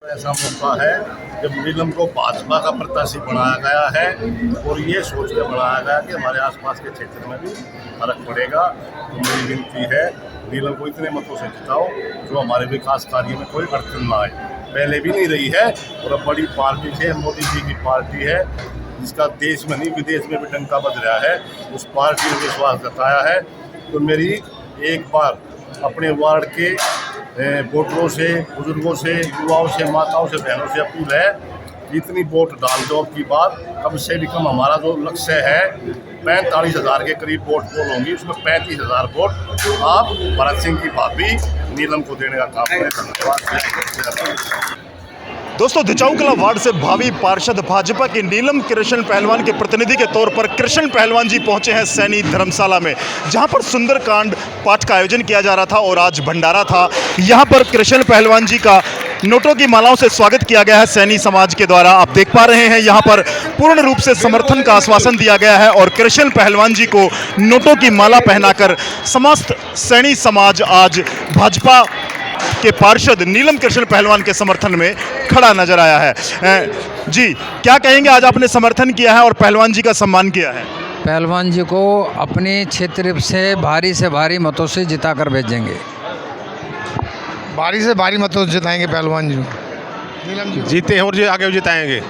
ऐसा मौका है जब नीलम को भाजपा का प्रत्याशी बनाया गया है और ये सोच के बनाया गया कि हमारे आसपास के क्षेत्र में भी फर्क पड़ेगा। तो मेरी विनती है नीलम को इतने मतों से जिताओ जो हमारे विकास कार्य में कोई अड़चन ना आए। पहले भी नहीं रही है और अब बड़ी पार्टी से मोदी जी की पार्टी है जिसका देश में नहीं विदेश में भी डंका बज रहा है, उस पार्टी ने विश्वास जताया है। तो मेरी एक बार अपने वार्ड के वोटरों से, बुजुर्गों से, युवाओं से, माताओं से, बहनों से अपील है कि इतनी वोट डाल दो। अब की बात कम से भी कम हमारा जो लक्ष्य है 45,000 के करीब वोट पोल होंगी, उसमें 35,000 वोट आप भरत सिंह की भाभी नीलम को देने का काम करें। धन्यवाद। दोस्तों, दिचाऊ कला वार्ड से भावी पार्षद भाजपा के नीलम कृष्ण पहलवान के प्रतिनिधि के तौर पर कृष्ण पहलवान जी पहुंचे हैं सैनी धर्मशाला में, जहां पर सुंदरकांड पाठ का आयोजन किया जा रहा था और आज भंडारा था। यहां पर कृष्ण पहलवान जी का नोटों की मालाओं से स्वागत किया गया है सैनी समाज के द्वारा। आप देख पा रहे हैं यहां पर पूर्ण रूप से समर्थन का आश्वासन दिया गया है और कृष्ण पहलवान जी को नोटों की माला पहनाकर समस्त सैनी समाज आज भाजपा के पार्षद नीलम कृष्ण पहलवान के समर्थन में खड़ा नजर आया है। जी, क्या कहेंगे? आज आपने समर्थन किया है और पहलवान जी का सम्मान किया है। पहलवान जी को अपने क्षेत्र से भारी मतों से जिता कर भेजेंगे। भारी से भारी मतों से जिताएंगे पहलवान जी, नीलम जी जीते हैं और जो आगे जिताएंगे।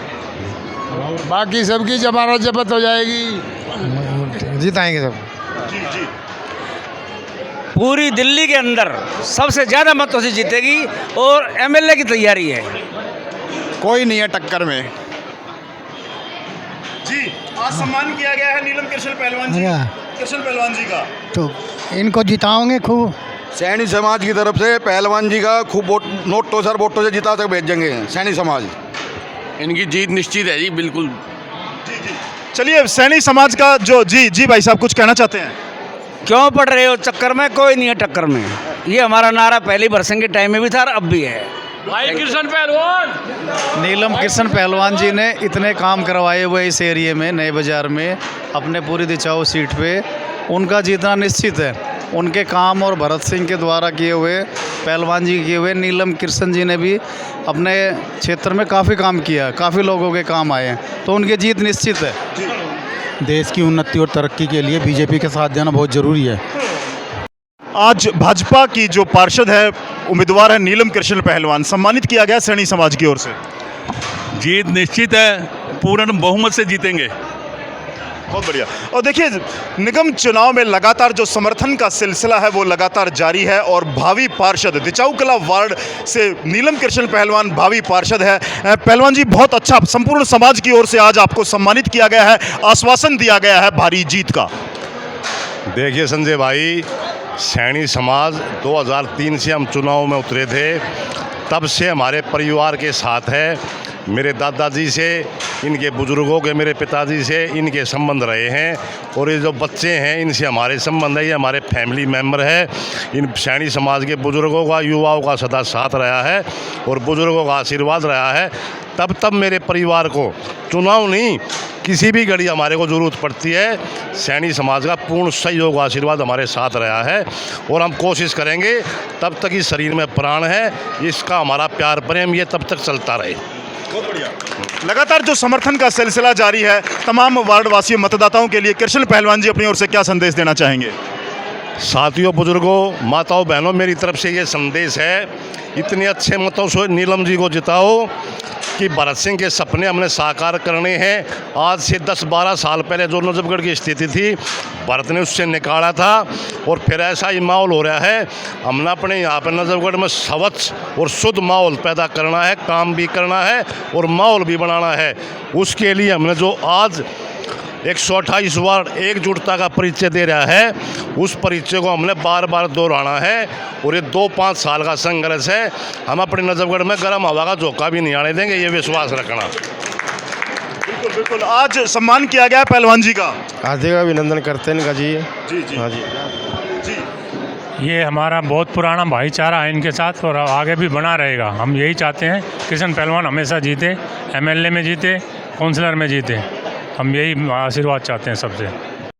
बाकी सबकी जमानत जब्त हो जाएगी, जिताएंगे सब। जी जी, पूरी दिल्ली के अंदर सबसे ज़्यादा मतों से जीतेगी और एमएलए की तैयारी है, कोई नहीं है टक्कर में। जी, आज सम्मान किया गया है नीलम कृष्ण पहलवान जी का, तो इनको जिताओगे खूब। सैनी समाज की तरफ से पहलवान जी का खूब वोटों से जिता तक भेजेंगे सैनी समाज। इनकी जीत निश्चित है जी, बिल्कुल। जी जी, चलिए सैनी समाज का जो जी भाई साहब कुछ कहना चाहते हैं? क्यों पड़ रहे हो चक्कर में? कोई नहीं है टक्कर में। ये हमारा नारा पहली बरसिंग के टाइम में भी था और अब भी है। भाई कृष्ण पहलवान, नीलम कृष्ण पहलवान जी ने इतने काम करवाए हुए इस एरिए में, नए बाज़ार में, अपने पूरी दिचाऊ सीट पे, उनका जीतना निश्चित है। उनके काम और भरत सिंह के द्वारा किए हुए, पहलवान जी किए हुए, नीलम कृष्ण जी ने भी अपने क्षेत्र में काफ़ी काम किया, काफ़ी लोगों के काम आए हैं, तो उनकी जीत निश्चित है। देश की उन्नति और तरक्की के लिए बीजेपी के साथ देना बहुत ज़रूरी है। आज भाजपा की जो पार्षद है, उम्मीदवार है नीलम कृष्ण पहलवान, सम्मानित किया गया सैनी समाज की ओर से। जीत निश्चित है, पूर्ण बहुमत से जीतेंगे। बहुत बढ़िया। और देखिए, निगम चुनाव में लगातार जो समर्थन का सिलसिला है वो लगातार जारी है और भावी पार्षद दिचाऊ कला वार्ड से नीलम कृष्ण पहलवान भावी पार्षद है। पहलवान जी, बहुत अच्छा, संपूर्ण समाज की ओर से आज आपको सम्मानित किया गया है, आश्वासन दिया गया है भारी जीत का। देखिए संजय भाई, सैनी समाज 2003 से हम चुनाव में उतरे थे, तब से हमारे परिवार के साथ है। मेरे दादाजी से, इनके बुजुर्गों के, मेरे पिताजी से इनके संबंध रहे हैं और ये जो बच्चे हैं इनसे हमारे संबंध है, ये हमारे फैमिली मेम्बर है। इन सैनी समाज के बुजुर्गों का, युवाओं का सदा साथ रहा है और बुजुर्गों का आशीर्वाद रहा है। तब मेरे परिवार को चुनाव नहीं, किसी भी घड़ी हमारे को ज़रूरत पड़ती है, सैनी समाज का पूर्ण सहयोग, आशीर्वाद हमारे साथ रहा है और हम कोशिश करेंगे तब तक इस शरीर में प्राण है, इसका हमारा प्यार प्रेम ये तब तक चलता रहे। बहुत बढ़िया। लगातार जो समर्थन का सिलसिला जारी है, तमाम वार्ड वासियों, मतदाताओं के लिए कृष्ण पहलवान जी अपनी ओर से क्या संदेश देना चाहेंगे? साथियों, बुजुर्गों, माताओं, बहनों, मेरी तरफ से ये संदेश है, इतने अच्छे मतों से नीलम जी को जिताओ कि भरत सिंह के सपने हमने साकार करने हैं। आज से 10-12 साल पहले जो नजफगढ़ की स्थिति थी, भरत ने उससे निकाला था और फिर ऐसा ही माहौल हो रहा है। हमने अपने यहाँ पर नजफगढ़ में स्वच्छ और शुद्ध माहौल पैदा करना है, काम भी करना है और माहौल भी बनाना है। उसके लिए हमने जो आज 128 वार्ड एकजुटता का परिचय दे रहा है, उस परिचय को हमने बार बार दोहराना है और ये 2-5 साल का संघर्ष है। हम अपने नजफगढ़ में गर्म हवा का झोंका भी नहीं आने देंगे, ये विश्वास रखना। बिल्कुल बिल्कुल। आज सम्मान किया गया पहलवान जी का, हार्दिक अभिनंदन करते हैं इनका जी। जी हाँ जी जी। ये हमारा बहुत पुराना भाईचारा है इनके साथ और आगे भी बना रहेगा। हम यही चाहते हैं कृष्ण पहलवान हमेशा जीते, एमएलए में जीते, काउंसलर में जीते। हम यही आशीर्वाद चाहते हैं सबसे।